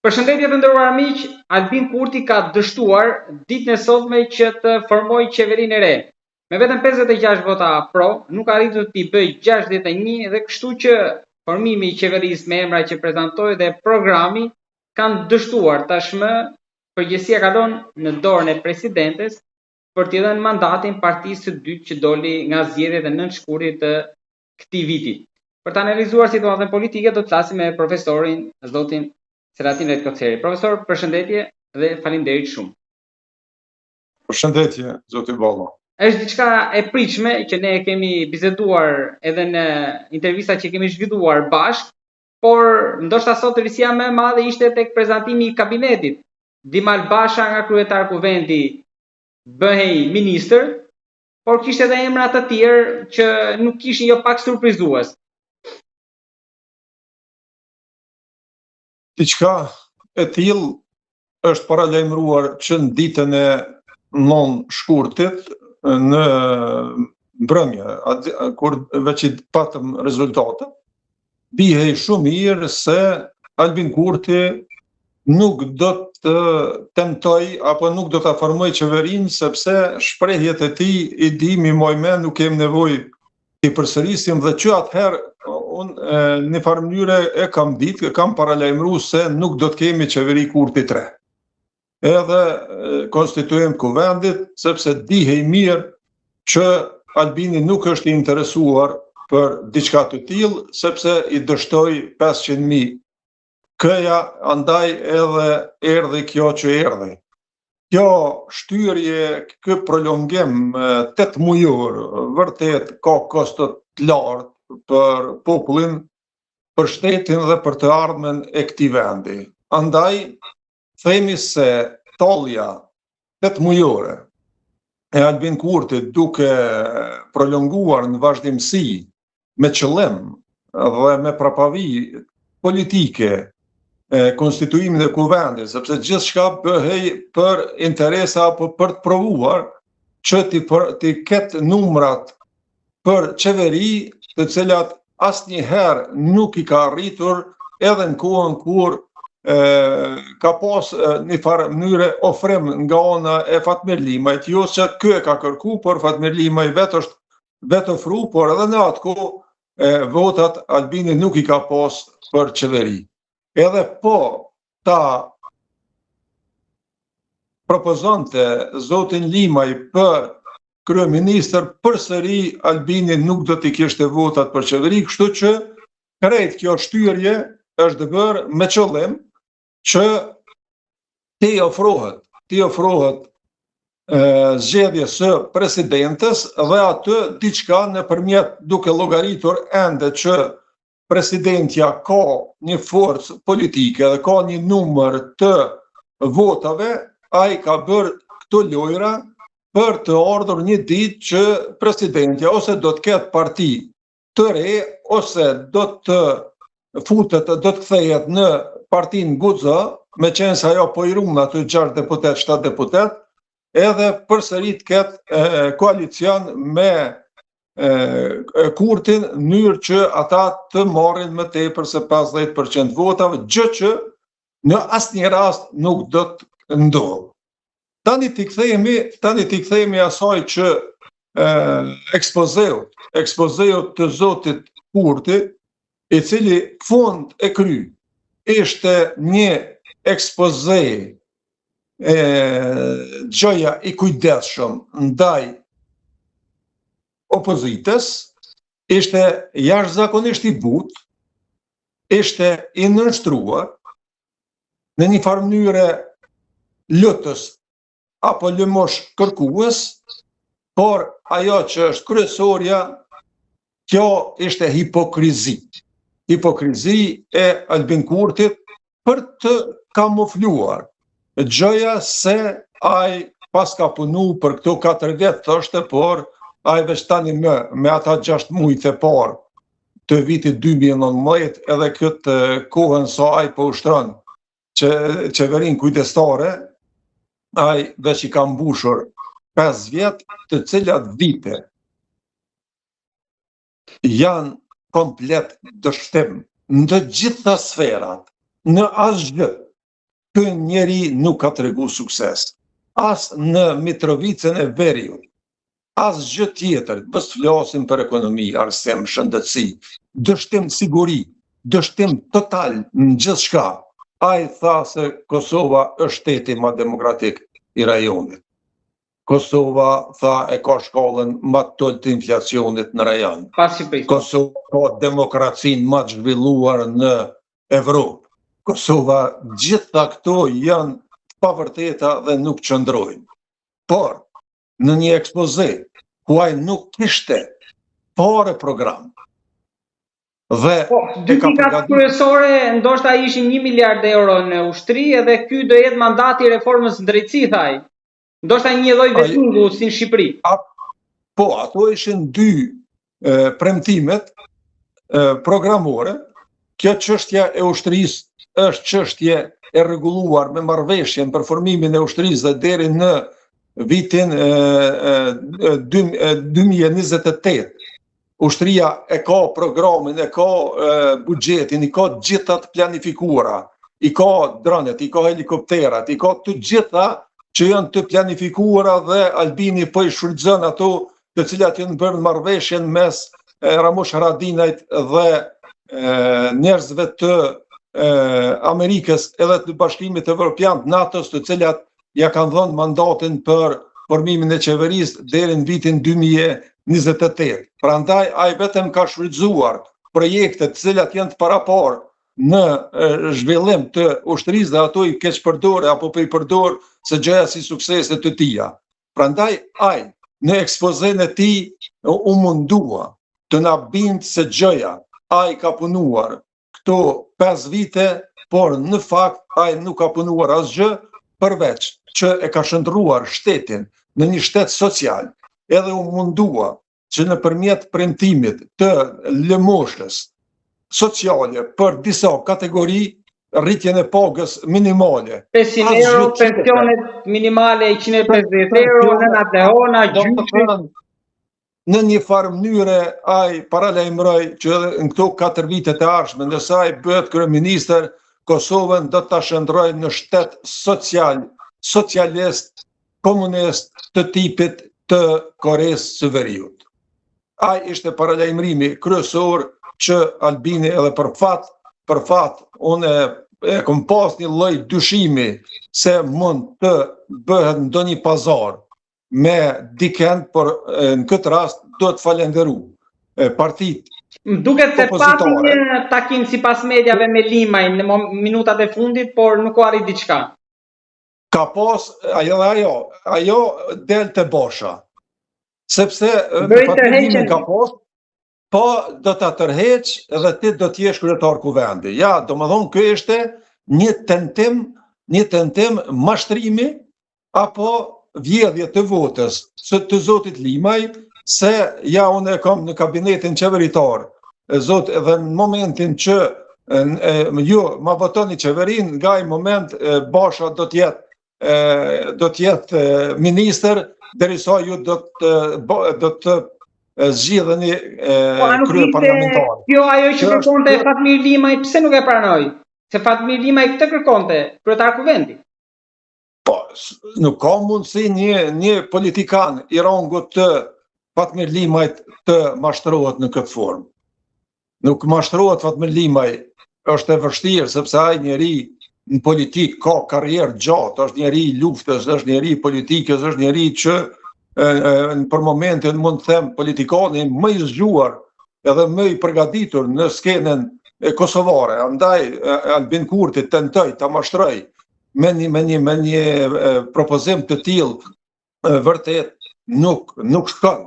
Përshëndetje të nderuar miq, Albin Kurti ka dështuar ditën e sotme që të formojë qeverinë e re. Me vetëm 56 vota pro, nuk arritur t'i bëjë 61 dhe kështu që formimi i qeverisë me emra që prezantoi dhe programi kanë dështuar tashmë përgjegjësia kalon në dorën e presidentes për t'i dhënë mandatin partisë së dytë që doli nga zgjedhjet e 9 shkurtit të këtij viti. Për të analizuar situatën politike do të flasim me profesorin zotin Selatin Vetkoceri. Profesor, përshëndetje dhe faleminderit shumë. Përshëndetje, zoti Balla. Është diçka e pritshme që ne kemi biseduar edhe në intervista që kemi zhvilluar bashkë, por ndoshta sot rësia më e madhe ishte tek prezantimi i kabinetit. Dimal Basha nga kryetar kuvenditi bëhej ministër, por kishte edhe emra të tjerë që nuk kishin jo pak surprizues. Diçka e tillë është paralajmëruar që në ditën e 9 shkurtit në mbrëmje, kur veç i patëm rezultatet, bihej shumë mirë se Albin Kurti nuk do të tentoj apo nuk do të formoj qeverinë, sepse shprehjet e tij i dimi mojme, nuk kem nevojë t'i përsërisim, dhe që atëherë unë në farë mënyre e kam ditë, kam paralajmëruar se nuk do të kemi qeveri Kurti 3. Edhe konstituim kuvendit, sepse dihej mirë që Albini nuk është i interesuar për diçka të tillë, sepse i dështoi 500.000 këja, andaj edhe erdhi kjo që erdhi. Kjo shtyrje, ky prolongim 8 mujor, vërtet ka kosto të lartë për popullin, për shtetin dhe për të ardhmen e këtij vendi. Andaj, themi se tollja 8 mujore e Albin Kurtit duke prolonguar në vazhdimsi me qëllim dhe me prapavi politike konstituimin e kuvendit, sepse gjithçka bëhej për interese apo për të provuar që ti ketë numrat për qeveri, të cilat asnjëherë nuk i ka arritur, edhe në kohën kur ka pas një farë mënyre ofrim nga ana e Fatmir Limajt, jo që ky e ka kërku, por Fatmir Limaj vetë ofru, por edhe në atë kohë votat Albini nuk i ka pas për qeveri. Edhe po ta propozonte zotin Limaj për kryeministër, përsëri Albini nuk do t'i kishte votat për qeveri, kështu që krejt kjo shtyrje është bërë me qëllim që ti ofrohet zgjedhje së presidentes dhe atë diçka nëpërmjet duke llogaritur ende që presidentja ka një forcë politike dhe ka një numër të votave, ai ka bërë këto lojra për të ardhur një ditë që presidentja ose do të ketë parti të re, ose do të futet, do të kthehet në partinë Guxo, me qenë se ajo po i ruan aty 6 deputet, 7 deputet, edhe përsëri të ketë koalicion me Kurtin, në mënyrë që ata të marrin më tepër se 50% votave, gjë që në asnjë rast nuk do të ndodhë. Tani t'i kthehemi asaj që ekspozeut të zotit Kurti, i cili fund e kry, ishte një ekspoze gjoja i kujdesshëm ndaj opozitës, ishte jashtëzakonisht i butë, ishte i nënshtruar, në një farë mënyre lutës apo lëmosh kërkues, por ajo që është kryesorja, kjo ishte hipokrizi. Hipokrizi e Albin Kurtit për të kamufluar gjëja se ai pas ka punu për këto 4 vjet, thoshte, por ai veç tani me ata 6 mujt e parë të vitit 2019, edhe këtë kohën sa ai po ushtron qeverinë kujdestare, ai veç i ka mbushur 5 vjet, të cilat vite janë komplet dështim në të gjitha sferat, në asgjë ky njeri nuk ka tregu sukses. As në Mitrovicën e Veriut, as gjë tjetër, bës flasim për ekonomi, arsim, shëndetësi, dështim siguri, dështim total në gjithçka. Ai tha se Kosova është shteti më demokratik i rajonit. Kosova tha e ka shkallën më të ulët të inflacionit në rajon. Kosova ka demokracinë më të zhvilluar në Evropë. Kosova, gjitha këto janë të pavërteta dhe nuk qëndrojnë. Por, në një ekspoze, ku ai nuk kishte fare program. Dhe dy pikat kryesore ndoshta ishin 1 miliard euro në ushtri edhe ky do jetë mandati i reformës drejtësi thaj. Ndoshta një lloj vetmingu si në Shqipëri. Po, ato ishin dy premtimet programore. Kjo çështja e ushtrisë është çështje e rregulluar me marrëveshjen për formimin e ushtrisë dhe deri në vitin 2028. Ushtria e ka programin, e ka buxhetin, i ka gjitha të planifikuara, i ka dronet, i ka helikopterat, i ka të gjitha që janë të planifikuara dhe Albini po i shfrytëzon ato të cilat janë bërë marrëveshjen mes Ramush Haradinajt dhe njerëzve të Amerikës edhe të Bashkimit Evropian, NATO-s, të cilat ja kanë dhënë mandatin për formimin e qeverisë deri në vitin 2028. Prandaj ai vetëm ka shfrytzuar projekte të cilat janë të paraparë në zhvillim të ushtrisë dhe ato i keq përdor apo po i përdor së gjëja si suksese të tija. Prandaj ai në ekspozen e tij u mundua të na bindë se gjëja ai ka punuar këto 5 vite, por në fakt ai nuk ka punuar asgjë përveç që e ka shndruar shtetin në një shtet social, edhe u mundua që nëpërmjet premtimit të lëmoshës sociale për disa kategori, rritjen e pagës minimale. 500 euro, pensionet minimale 150 euro, nëna lehona, gjyqi. Në një farë mënyre, ai paralajmëroi që në këto 4 vitet e ardhshme, nëse ai bëhet kryeministër, Kosovën do ta shndrojë në shtet socialist, komunist të tipit të Koresë së Veriut. Ai ishte paralajmërimi kryesor që Albini edhe për fat, unë e kom pas një lloj dyshimi se mund të bëhet ndonjë pazar me dikend, por në këtë rast do të falenderu partitë. Duket se pati një takim sipas mediave me Limaj në minutat e fundit, por nuk u arrit diçka. Ka pas ajo del të bosha. Sepse fatimi ka pas, po do ta tërheq dhe ti do të jesh kryetar kuvendi. Ja, domethënë ky ishte një tentim mashtrimi apo vjedhje të votës të zotit Limaj, se ja unë e kam në kabinetin qeveritar, zot, edhe në momentin që ju ma votoni qeverin, nga i moment Basha do të jetë minister, derisa ju do të zgjidheni krye parlamentar. Jo, ajo që kërkonte Fatmir Limaj, pse nuk e pranoi? Se Fatmir Limaj këtë kërkonte, kryetar kuvendi. Po, nuk ka mundësi një politikan i rangut të Fatmir Limajt të mashtrohet në këtë formë. Nuk mashtrohet Fatmir Limaj, është e vështirë, sepse ai njeri në politik ka karrierë gjatë, është njeri i luftës, është njeri i politikës, është njeri që për momentin mund të them politikani më i zgjuar edhe më i përgatitur në skenën kosovare. Andaj Albin Kurti tentoi ta mashtroi me një propozim të tillë vërtet nuk shkon,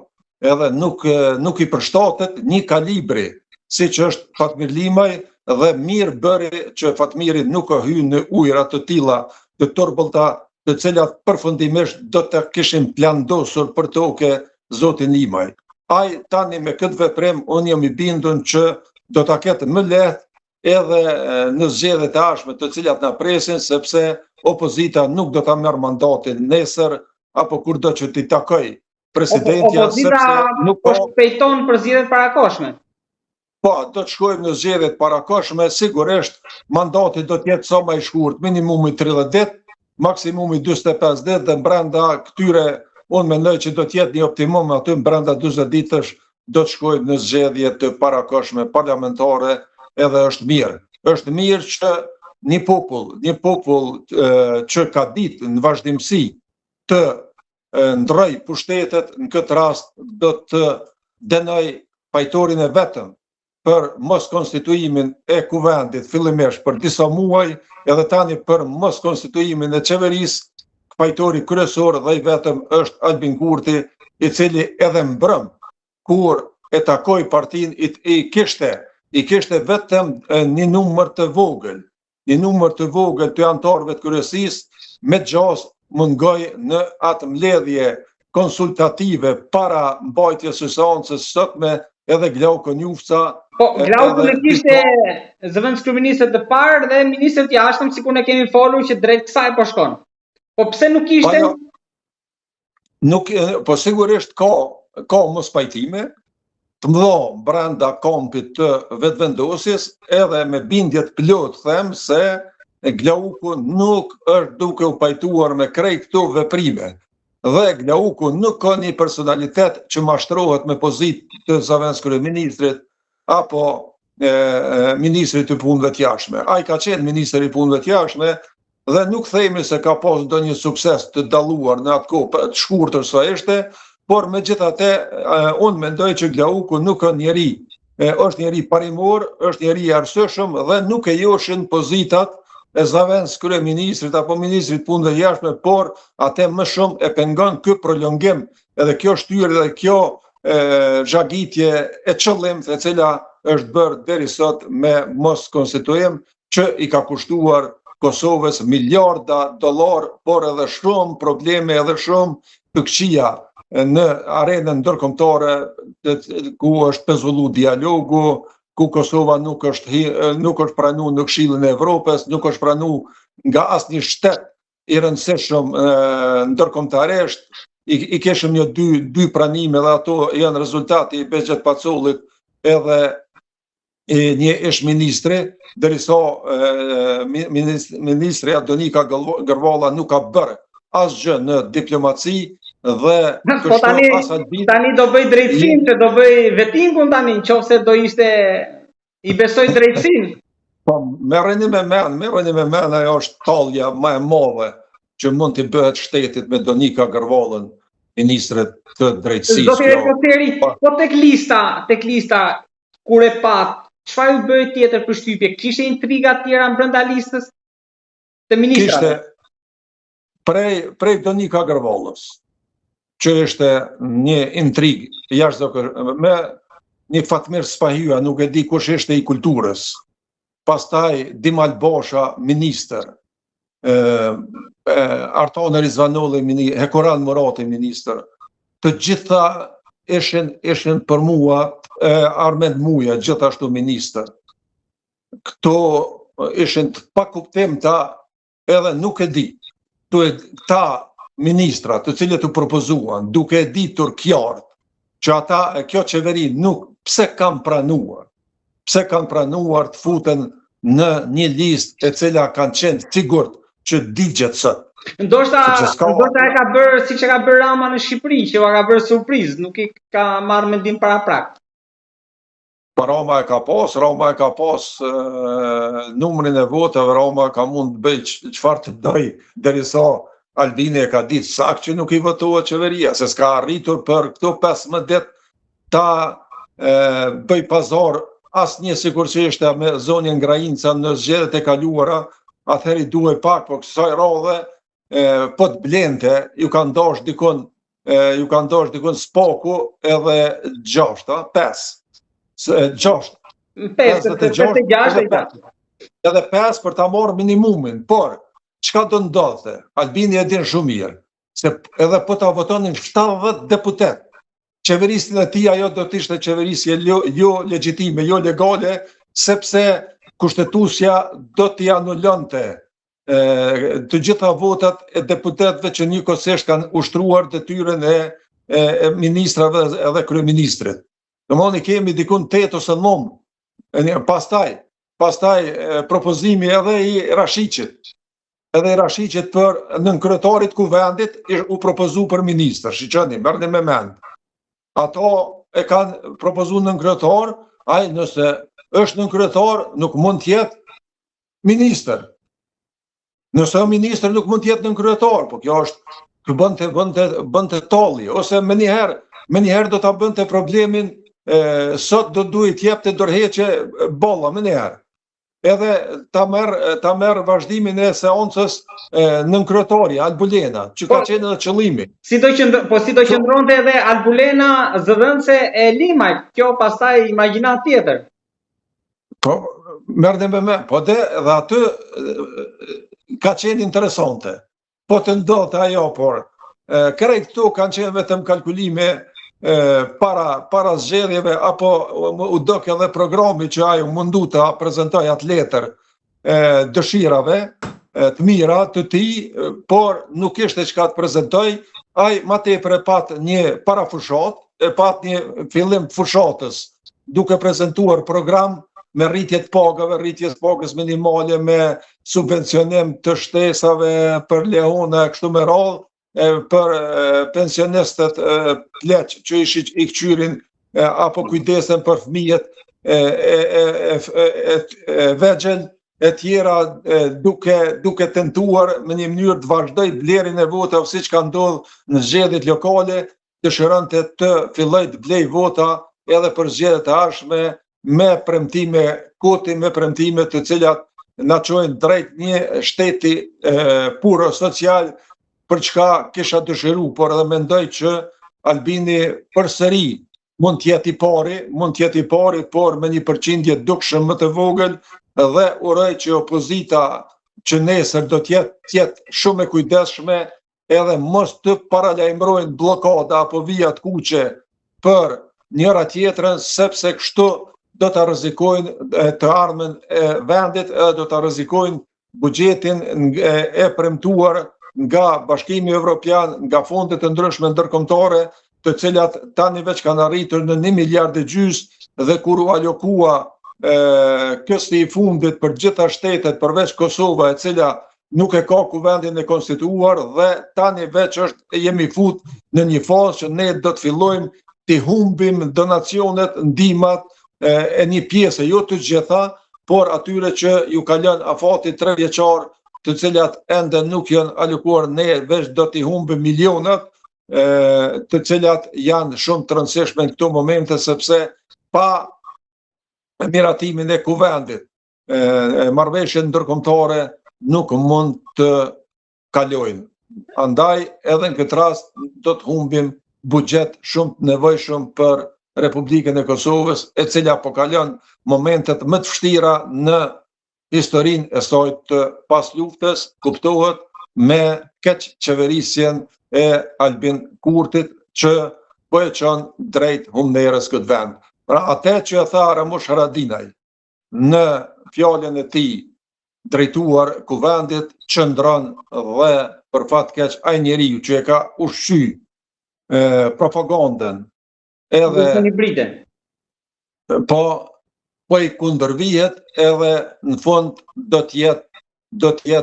edhe nuk i përshtatet një kalibri si që është Fatmir Limaj, dhe mirë bëri që Fatmiri nuk ka hyrë në ujëra të tilla të turbullta, të cilat përfundimisht do të kishin plandosur për toke zotin Limaj. Ai tani me këtë veprim unë jam i bindur që do ta ketë më lehtë edhe në zgjedhjet e ardhshme të cilat na presin, sepse opozita nuk do ta merr mandatin nesër apo kurdo që t'i takoj presidentja, sepse nuk po shpejton për zgjedhjet parakoshme. Po, do të shkojmë në zgjedhjet parakohshme, sigurisht mandati do të jetë sa më i shkurt, minimumi 30 ditë, maksimumi 45 ditë dhe brenda këtyre unë mendoj që do të jetë një optimum aty brenda 40 ditësh do të shkojmë në zgjedhje të parakohshme parlamentare, edhe është mirë. Është mirë që një popull që ka ditë në vazhdimsi të ndroj pushtetet, në këtë rast do të dënoj pajtorin e vetëm për mos konstituimin e kuvendit fillimisht për disa muaj, edhe tani për mos konstituimin e qeverisë, pajtori kryesor dhe i vetëm është Albin Kurti, i cili edhe mbrëm kur e takoi partinë i kishte vetëm një numër të vogël të anëtarëve të kryesisë, me gjas mungoj në atë mbledhje konsultative para mbajtjes së seancës sotme edhe Glauku Njufca. Po, Glauku në kishte zëvendëskryeministët të parë dhe ministrët e jashtëm, sikur ne kemi folur që drejt kësaj po shkon. Po pse nuk kishte? Po sigurisht ka mos pajtime të mëdha brenda kampit të vetëvendosjes, edhe me bindje të plot them se Glauku nuk është duke u pajtuar me krejt këto veprime. Dhe Glauku nuk ka një personalitet që mashtrohet me pozitë të zëvendëskryeministrit apo ministrit të punëve të jashtme. Ai ka qenë ministri i punëve të jashtme dhe nuk themi se ka pas ndonjë sukses të dalluar në atë kohë të shkurtër sa ishte, por megjithatë unë mendoj që Glauku nuk ka është njeri parimor, është njeri i arsyeshëm dhe nuk e joshin pozitat e zëvendëskryeministrit apo ministrit punëve të jashtme, por atë më shumë e pengon ky prolongim, edhe kjo shtyrje dhe kjo zhagitje e qëllimit e cila është bërë deri sot me mos konstituim, që i ka kushtuar Kosovës miliarda dollar, por edhe shumë probleme, edhe shumë të këqija në arenën ndërkombëtare ku është pezullu dialogu, ku Kosova nuk është pranuar në Këshillin e Evropës, nuk është pranuar nga asnjë shtet i rëndësishëm ndërkombëtarisht. I keshëm një dy pranime dhe ato janë rezultati i Behçet Pacollit edhe një ish-ministri, derisa ministri Donika Gërvalla nuk ka bërë asgjë në diplomaci dhe po tani do bëj drejtësinë, që do bëj vettingun tani, nëse do ishte i besoj drejtësinë. Po merreni me men, ajo është tallja më e madhe që mund të bëhet shtetit me Donika Gërvallën, ministret të drejtësisë. Po tek lista kur e pat, çfarë u bëri tjetër përshtypje? Kishte intriga të tjera brenda listës të ministrave? Prej Donika Gërvallës, që ishte një intrig jashtëzakonshme me një Fatmir Spahia, nuk e di kush ishte i kulturës. Pastaj Dimal Basha, ministër, Artone Rizvanolli, Hekuran Murati, ministër. Të gjitha ishin për mua, Armend Muja, gjithashtu ministër. Këto ishin të pakuptimta, edhe nuk e di. Këta ministra të cilët u propozuan, duke e ditur qartë që kjo qeveri nuk pse kanë pranuar të futen në një listë e cila kanë qenë sigurt që digjet sot. Ndoshta e ka bërë siç e ka bërë Rama në Shqipëri, që ka bërë surprizë, nuk i ka marrë mendim paraprak. Rama e ka pas numrin e votave, Rama ka mund të bëj çfarë të doj, derisa Albini e ka ditë saktë që nuk i votohet qeveria, se s'ka arritur për këto 15 ditë ta bëj pazar asnjë sikur që ishte me zonjën Grajinca në zgjedhjet e kaluara, atëherë i duhej pak, po kësaj radhe po të blente, ju kanë dash dikon Spaku edhe 6 edhe 5 për ta marrë minimumin, por çka do ndodhte? Albini e din shumë mirë, se edhe po ta votonin 70 deputet, qeverisjen e tij ajo do të ishte qeverisje jo legjitime, jo legale, sepse kushtetuesja do t'i anulonte të gjitha votat e deputetëve që njëkohësisht kanë ushtruar detyrën e ministrave edhe kryeministrit. Domthoni kemi dikun 8 ose 9 Pastaj propozimi edhe i Rashiqit. Edhe i Rashiqit për nënkryetarit kuvendit u propozu për ministër, shiqeni, merrni me mend. Ato e kanë propozu nënkryetar, ai nëse është nënkryetar nuk mund të jetë ministër. Nëse është ministër nuk mund të jetë nënkryetar, po kjo është bënte tolli, ose më njëherë do ta bënte problemin, sot do duhet jepte dorëheqje bolla më njëherë. Edhe ta merr vazhdimin e seancës nënkryetari Albulena, që ka qenë edhe qëllimi. Si do qëndronte edhe Albulena zëdhënëse e Limajt, kjo pastaj imagjinat tjetër. Po, merrni me me, po dhe aty ka qenë interesante. Po të ndodhte ajo, por krejt këtu kanë qenë vetëm kalkulime para zgjedhjeve, apo u dok edhe programi që ai mundu të prezantoj atë letër dëshirave të mira të tij, por nuk ishte çka të prezantoj. Ai më tepër pat një parafushat, pat një fillim të fushatës, duke prezantuar program me rritjet pagës minimale, me subvencionim të shtesave për lehona kështu me radhë, për pensionistët pleq që i këqyrin apo kujdesen për fëmijët vegjël e tjera, duke tentuar në një mënyrë të vazhdoj blerjen e votave, siç ka ndodhur në zgjedhjet lokale, dëshironte të filloj të blej vota edhe për zgjedhjet e ardhshme me premtime me premtime të cilat na çojnë drejt një shteti puro social, për çka kisha dëshiru, por edhe mendoj që Albini përsëri mund të jetë i pari, por me një përqindje dukshëm më të vogël, dhe uroj që opozita që nesër do të jetë shumë e kujdesshme, edhe mos të paralajmërojnë bllokada apo vijat kuqe për njëra tjetrën, sepse kështu do ta rrezikojnë të ardhmen e vendit, edhe do ta rrezikojnë buxhetin e premtuar nga Bashkimi Evropian, nga fondet e ndryshme ndërkombëtare, të cilat tani veç kanë arritur në 1,5 miliard dhe kur u alokua kësti i fundit për gjitha shtetet përveç Kosova, e cila nuk e ka kuvendin e konstituar, dhe tani veç jemi fut në një fazë që ne do të fillojmë të humbim donacionet, ndihmat e një pjesë, jo të gjitha, por atyre që ju ka lënë afati 3 vjeçar, të cilat ende nuk janë alokuar, ne veç do t'i humbim milionat, të cilat janë shumë të rëndësishme në këto momente, sepse pa miratimin e kuvendit, marrëveshjet ndërkombëtare nuk mund të kalojnë. Andaj, edhe në këtë rast, do të humbim buxhet shumë të nevojshëm për Republikën e Kosovës, e cila po kalon momentet më të vështira në historinë e saj të pas luftës, kuptohet me keq qeverisjen e Albin Kurtit, që po e çon drejt humnerës këtë vend. Pra atë që e tha Ramush Haradinaj në fjalën e tij drejtuar kuvendit, qëndron dhe për fat keq ai njeriu që e ka ushqy propagandën edhe po i kundërvihet, edhe në fund do të jetë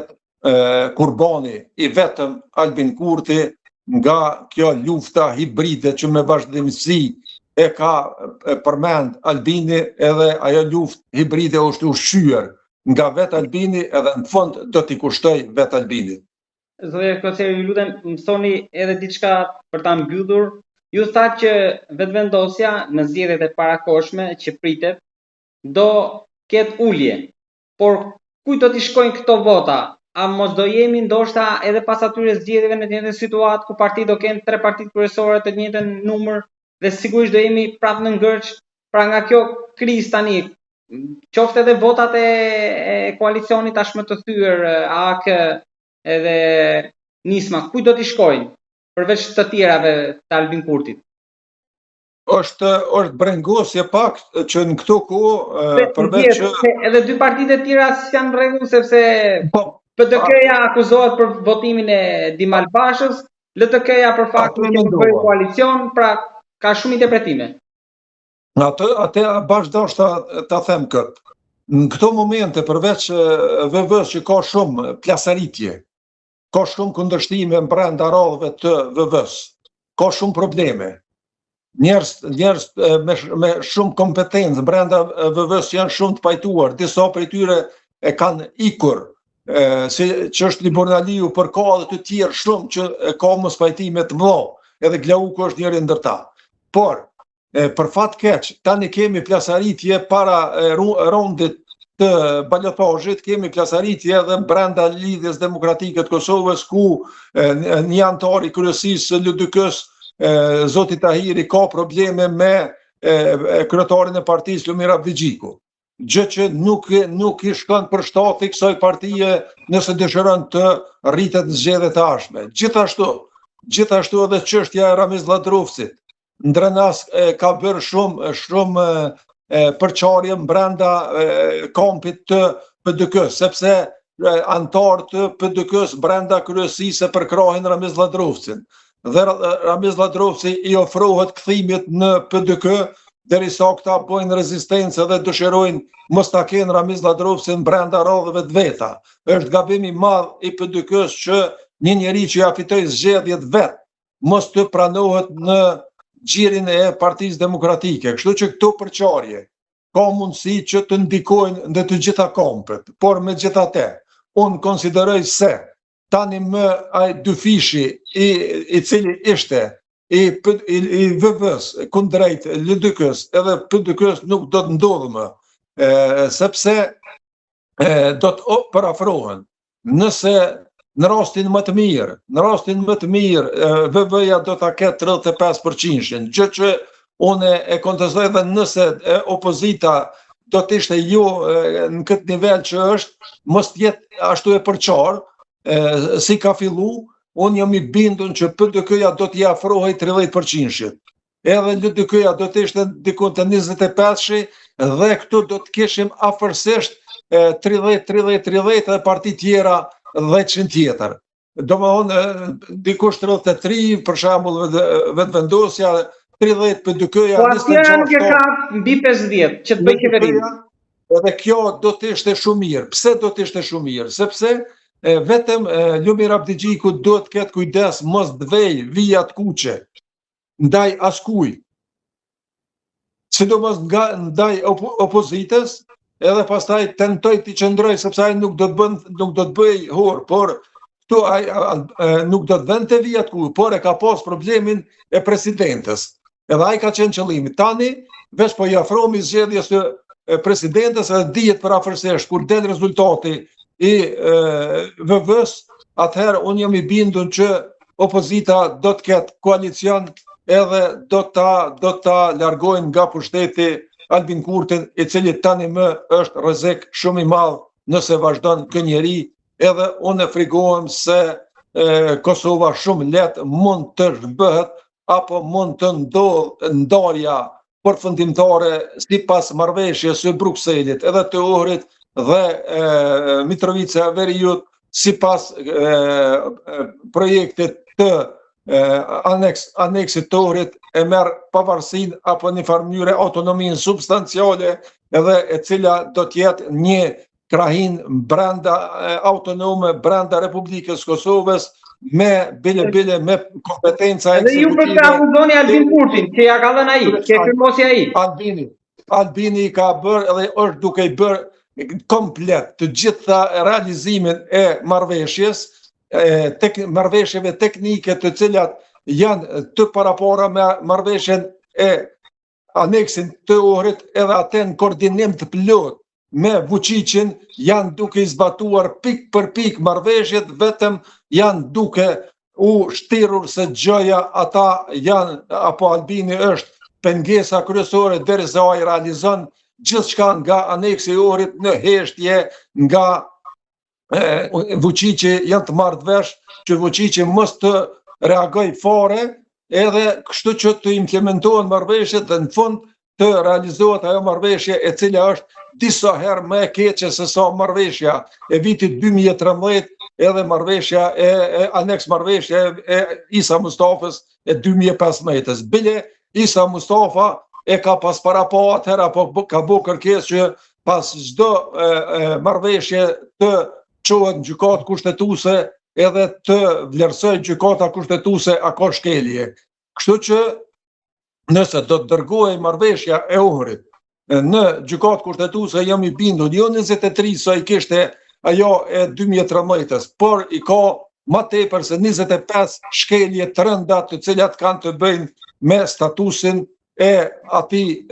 kurbani i vetëm Albin Kurti nga kjo lufta hibride që me vazhdimsi e ka përmend Albini, edhe ajo luftë hibride është ushqyer nga vetë Albini, edhe në fund do t'i kushtoj vetë Albinit. Zotëri Koceri, ju lutem, mësoni edhe diçka për ta mbyllur. Ju tha që vetëvendosja në zgjedhjet e parakohshme që pritet do ketë ulje, por kujt do t'i shkojnë këto vota? A mos do jemi ndoshta edhe pas atyre zgjedhjeve në të njëjtën situatë ku partitë do kenë 3 partitë kryesore të njëjtën numër, dhe sigurisht do jemi prapë në ngërç. Pra nga kjo krizë tani, qoftë edhe votat e koalicionit tashmë të thyer, AK edhe Nisma, kujt do t'i shkojnë përveç të tjerave të Albin Kurtit? Është brengosje pak që në këto kohë përveç që edhe 2 partitë e tjera janë në rregull, sepse PDK-ja akuzohet për votimin e Dimal Bashës, LTK-ja për faktin që nuk bëri koalicion, pra ka shumë interpretime. Atë bashkëdashta ta them këtë. Në këto momente, përveç VV-s që ka shumë plasaritje, ka shumë kundërshtime brenda radhëve të VV-s, ka shumë probleme. Njerëz me shumë kompetencë brenda VV-s janë shumë të pajtuar, disa prej tyre e kanë ikur, si që është Libornaliu, për ka dhe të tjerë shumë që ka mos pajtime të mëdha, edhe Glauku është njëri ndër ta. Por për fat keq, tani kemi plasaritje para rondit të balotazhit, kemi plasaritje edhe brenda Lidhjes Demokratike të Kosovës, ku një antar i kryesisë LDK-s, zoti Tahiri, ka probleme me kryetarin e partisë Lumir Abdigjiku. Gjë që nuk i shkon për shtati kësaj partie nëse dëshiron të rritet në zgjedhjet e ardhshme. Gjithashtu edhe çështja e Ramiz Lladrovcit. Ndrenas ka bërë shumë përçarje brenda kampit të PDK-s, sepse antar të PDK-s brenda kryesisë e përkrahin Ramiz Lladrovcin. Dhe Ramiz Lladrovci i ofrohet kthimit në PDK, derisa këta bojnë rezistencë dhe dëshirojnë mos ta kenë Ramiz Lladrovcin brenda radhëve të veta. Është gabim i madh i PDK-s që një njeri që ja fitoi zgjedhjet vet mos të pranohet në gjirin e Partisë Demokratike. Kështu që këto përçarje ka mundësi që të ndikojnë në të gjitha kampet, por megjithatë, unë konsideroj se tani më ai dyfishi i cili ishte i VV-s kundrejt LDK-s edhe PDK-s nuk do të ndodhë më, sepse do të parafrohen. Nëse në rastin më të mirë, VV-ja do ta ketë 35%, gjë që unë e kontestoj dhe nëse opozita do të ishte jo në këtë nivel që është, mos jetë ashtu e përçar, si ka fillu, unë jam i bindur që PDK-ja do t'i afrohej 30%. Edhe LDK-ja do të ishte dikun të 25%, dhe këtu do të kishim afërsisht 30-30-30 dhe parti tjera 10% tjetër. Do më thonë, dikush 33, për shembull Vetëvendosja, 30 PDK-ja, 26%. Po atje nuk e ka mbi 50 që të bëj qeverinë. Edhe kjo do të ishte shumë mirë. Pse do të ishte shumë mirë? Sepse vetëm Lumir Abdigjiku duhet të ketë kujdes mos të vej vijat kuqe ndaj askuj. Sidomos ndaj opozitës, edhe pastaj tentoj t'i qëndroj sepse ai nuk do të bëj hor, por këtu ai nuk do të vente vijat kuqe, por e ka pas problemin e presidentës. Edhe ai ka qenë qëllimi. Tani veç po i afrohemi zgjedhjes së presidentës edhe dihet përafërsisht kur del rezultati i VV-s, atëherë unë jam i bindur që opozita do të ketë koalicion edhe do ta largojnë nga pushteti Albin Kurtin, i cili tani më është rrezik shumë i madh nëse vazhdon ky njeri, edhe unë frigohem se Kosova shumë lehtë mund të zhbëhet apo mund të ndodhë ndarja përfundimtare sipas marrëveshjes së Brukselit, edhe të Ohrit dhe Mitrovica e Veriut, sipas projektit të aneksit të Ohrit, e merr pavarësinë apo në një farë mënyrë autonominë substanciale, edhe e cila do të jetë një krahin brenda autonome brenda Republikës Kosovës, me bile me kompetenca ekzekutive. Edhe ju për të akuzoni Albin Kurtin, që ja ka dhënë ai, që firmosi ai. Albini ka bërë edhe është duke i bërë komplet të gjitha realizimin e marrëveshjes, marrëveshjeve teknike të cilat janë të parapara me marrëveshjen e aneksin të Ohrit, edhe atë në koordinim të plot me Vučićin janë duke i zbatuar pik për pik marrëveshjet, vetëm janë duke u shtirur se gjëja ata janë, apo Albini është pengesa kryesore derisa ai realizon gjithçka nga aneksi i Ohrit në heshtje, nga Vučići janë të marrë vesh që Vučići mos të reagoj fare, edhe kështu që të implementohen marrëveshjet dhe në fund të realizohet ajo marrëveshje e cila është disa herë më e keqe se sa marrëveshja e vitit 2013, edhe marrëveshja aneks marrëveshja e Isa Mustafës e 2015. Bile Isa Mustafa e ka pas para po atëherë, apo ka bo kërkesë që pas çdo marrëveshje të çohet në gjykatë kushtetuese edhe të vlerësoj gjykata kushtetuese a ka shkelje. Kështu që nëse do të dërgohej marrëveshja e Ohrit në gjykatë kushtetuese, jam i bindur, jo 23 sa i kishte ajo e 2013, por i ka ma tepër se 25 shkelje të rënda të cilat kanë të bëjnë me statusin e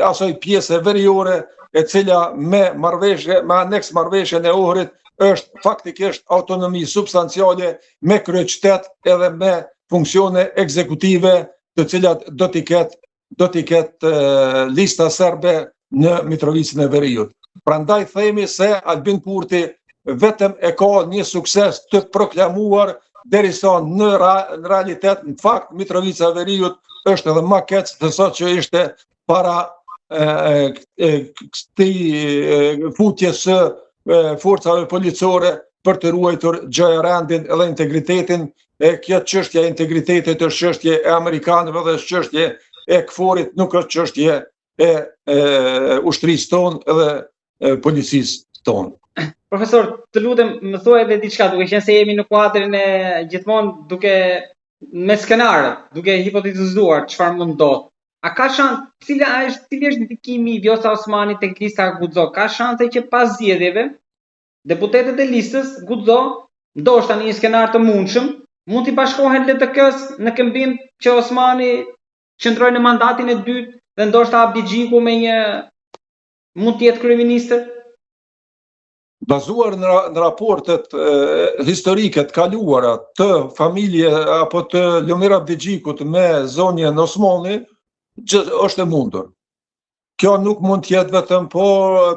asoj pjese veriore e cila me aneks marrëveshjen e Ohrit është faktikisht autonomi substanciale me kryeqytet edhe me funksione ekzekutive të cilat do t'i ketë lista serbe në Mitrovicën e Veriut. Prandaj themi se Albin Kurti vetëm e ka një sukses të proklamuar, derisa në realitet, në fakt, Mitrovica e Veriut është edhe ma keq se sa që ishte para këtij futjes së forcave policore për të ruajtur gjojërendin edhe integritetin. Kjo çështja e integritetit është çështje e amerikanëve dhe është çështje e KFOR-it, nuk është çështje e ushtrisë tonë edhe policisë tonë. Profesor, të lutem, më thuaj edhe diçka, duke qenë se jemi në kuadrin e gjithmonë duke me skenarët, duke hipotetizuar çfarë mund ndodh. A ka cili është ndikimi i Vjosa Osmanit tek lista Guxo? Ka shanse që pas zgjedhjeve deputetët e listës Guxo, ndoshta në një skenar të mundshëm, mund t'i bashkohen LTK-s në këmbim që Osmani qëndrojë në mandatin e dytë dhe ndoshta Abdi Xhiku mund të jetë kryeministër? Bazuar në raportet historike të kaluara të familje apo të Lumir Abdi Xhikut me zonjën Osmani, është e mundur. Kjo nuk mund të jetë vetëm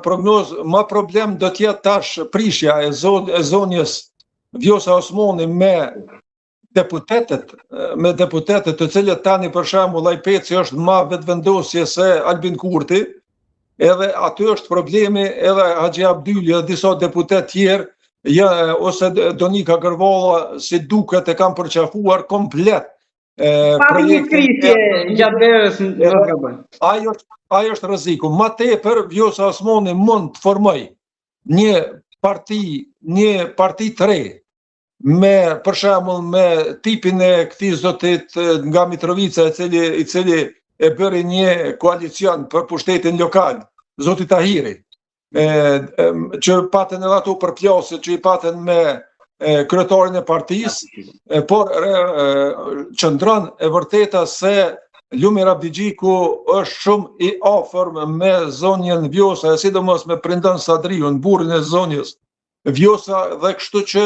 prognozë, ma problem do të jetë tash prishja e zonjës Vjosa Osmani me deputetet të cilët tani për shembull ai Peci është ma vetvendosje se Albin Kurti, edhe aty është problemi, edhe Haxhi Abdyli dhe disa deputet tjerë, ose Donika Gërvalla, si duket e kanë përqafuar komplet projektin gjatë verës në Gabon. Ai është rreziku. Ma tepër Vjosa Osmani mund të formoj një parti të re, për shembull me tipin e këtij zotit nga Mitrovica i cili e bëri një koalicion për pushtetin lokal, zoti Tahiri, që patën edhe ato përplasje që i patën me kryetarin e partisë, por qëndron e vërteta se Lumir Abdi Xhiku është shumë i afërm me zonjën Vjosa, sidomos me prindën Sadriun, burrin e zonjës Vjosa, dhe kështu që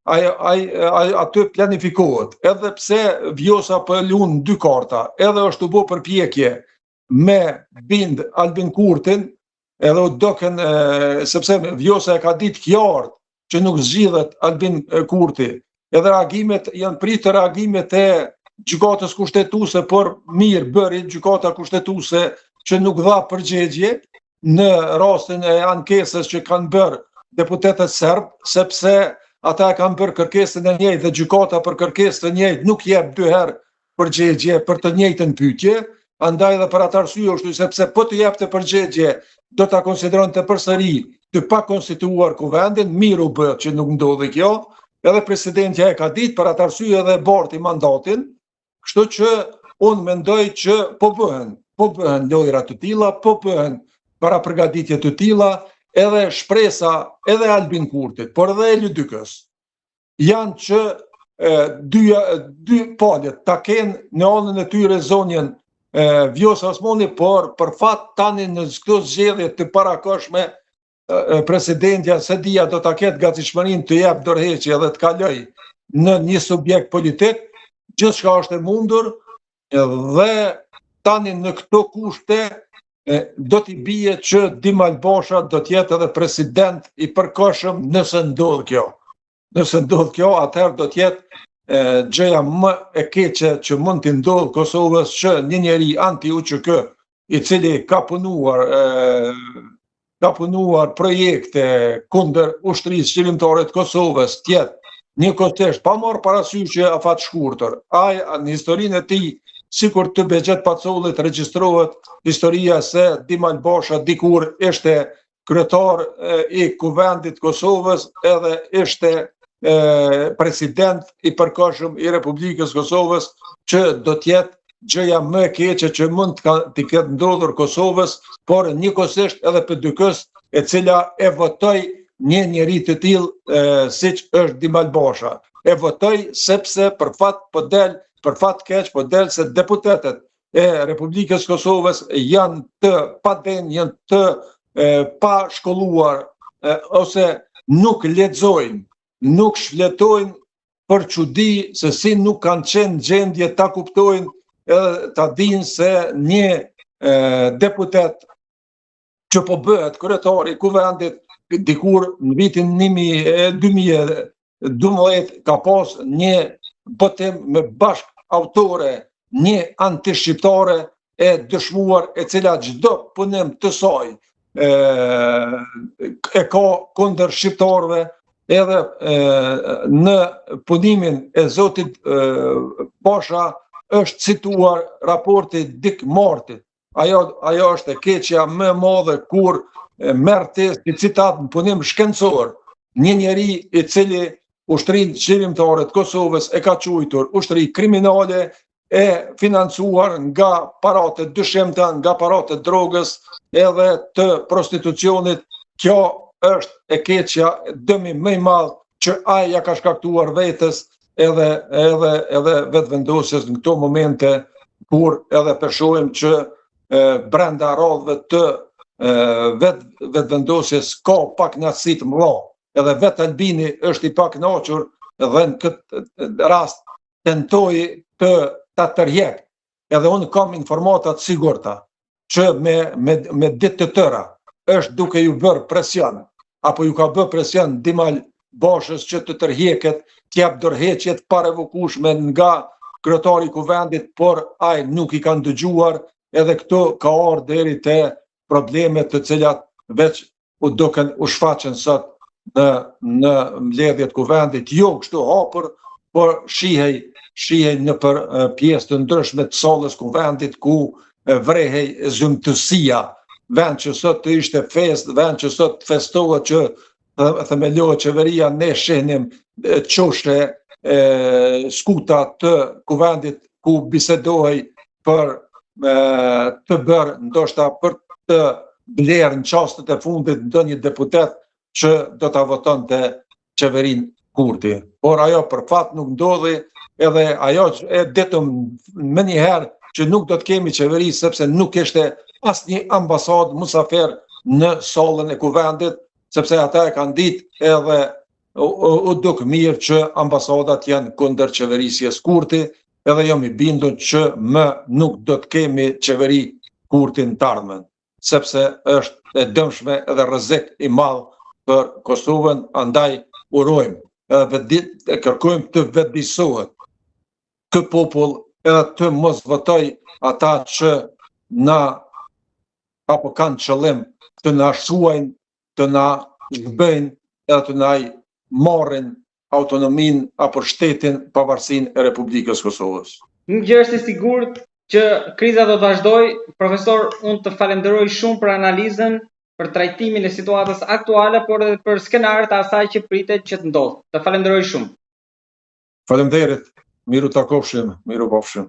aty planifikohet. Edhe pse Vjosa po lun dy karta, edhe është u bë përpjekje me bind Albin Kurtin, edhe u doken sepse Vjosa e ka ditë qartë që nuk zgjidhet Albin Kurti. Edhe reagimet janë pritë reagimet e gjykatës kushtetuese, por mirë bëri gjykata kushtetuese që nuk dha përgjigje në rastin e ankesës që kanë bërë deputetët serb, sepse ata kanë bërë kërkesën e njëjtë dhe gjykata për kërkesën e njëjtë nuk jep dy herë përgjigje për të njëjtën pyetje, andaj dhe për atë arsye është sepse po të jepte përgjigje do ta konsideronte përsëri të pakonstituar kuvendin, miru bë që nuk ndodhi kjo, edhe presidentja e ka ditë për atë arsye edhe barti mandatin, kështu që unë mendoj që po bëhen lojra të tilla, po bëhen para përgatitje të tilla, edhe shpresa edhe Albin Kurtit, por edhe LDK-s, janë që dy palët ta kenë në anën e tyre zonjën Vjosa Osmani, por për fat tani në këto zgjedhje të parakoshme presidentja se dia do ta ketë gatishmërinë të jap dorëheqje dhe të kaloj në një subjekt politik, gjithçka është e mundur, dhe tani në këto kushte do t'i bie që Dim Albasha do t'jetë edhe president i përkohshëm nëse ndodh kjo. Nëse ndodh kjo, atëherë do t'jetë gjëja më e keqe që mund t'i ndodh Kosovës, që një njeri anti-UÇK i cili ka punuar projekte kundër ushtrisë qëllimtare të Kosovës, t'jetë një kontesht pa marrë parasysh që afat shkurtër. Ai në historinë e tij sikur të Bexhet Pacollit regjistrohet historia se Dimal Basha dikur ishte kryetar i Kuvendit Kosovës edhe ishte president i përkohshëm i Republikës Kosovës, që do t'jetë gjëja më e keqe që mund t'i ketë ndodhur Kosovës, por njëkohësisht edhe PDK-s, e cila e votoi një njeri të tillë siç është Dimal Basha. E votoi sepse për fat keq po del se deputetët e Republikës Kosovës janë të paden, janë të pa shkolluar ose nuk lexojnë, nuk shfletojnë, për çudi se si nuk kanë qenë gjendje ta kuptojnë edhe ta dinë se një deputet që po bëhet kryetar i Kuvendit dikur në vitin 2012 ka pas një botim me bashk autore, një antishqiptare e dëshmuar, e cila çdo punim të saj e ka kundër shqiptarëve, edhe në punimin e zotit Basha është cituar raporti Dick Martit. Ajo është e keqja më e madhe kur merr si citat në punim shkencor një njeri i cili ushtrinë qëllimtare të Kosovës e ka quajtur ushtri kriminale, e financuar nga paratë dyshimta, nga paratë drogës edhe të prostitucionit. Kjo është e keqja, dëmi më i madh që ai ja ka shkaktuar vetes edhe vetëvendosjes në këto momente, kur edhe shohim që brenda radhëve të vetëvendosjes ka pakënaqësi të mëdha. Edhe vetë Albini është i pakënaqur dhe në këtë rast tentoi ta tërheq. Edhe unë kam informata të sigurta që me ditë të tëra është duke ju bërë presion, apo ju ka bërë presion Dimal Bashës që të tërheqet, t'jap dorëheqjet pa revokueshme nga kryetari i Kuvendit, por ai nuk i kanë dëgjuar, edhe këto ka ardhur deri te problemet të cilat veç u shfaqen sot në mbledhjet Kuvendit, jo kështu hapur, por shihej në për pjesë të ndryshme të sallës Kuvendit, ku vrehej zymtësia, vend që sot të ishte fest, vend që sot festohet që themelohet qeveria, ne shihnim qoshe skuta të Kuvendit ku bisedohej për të bërë, ndoshta për të blerë në çastet e fundit ndonjë deputet që do ta votonte qeverinë Kurti. Por ajo për fat nuk ndodhi, edhe ajo e ditëm më njëherë që nuk do të kemi qeveri, sepse nuk ishte asnjë ambasadë musafer në sallën e Kuvendit, sepse ata e kanë ditë edhe u duk mirë që ambasadat janë kundër qeverisjes Kurti, edhe jam i bindur që më nuk do të kemi qeveri Kurti në të ardhmen, sepse është e dëmshme edhe rrezik i madh për Kosovën. Andaj urojmë edhe kërkojmë të vetëdijsohet ky popull, edhe të mos votoj ata që apo kanë qëllim të na shsuajnë, të na zhbëjnë, edhe të na marrin autonominë apo shtetin, pavarësinë e Republikës Kosovës. Një gjë është e sigurt që kriza do të vazhdoj. Profesor, unë të falenderoj shumë për analizën, për trajtimin e situatës aktuale, por edhe për skenarët e asaj që pritet që të ndodhë. Të falenderoj shumë. Faleminderit, miru takofshim, miru pafshim.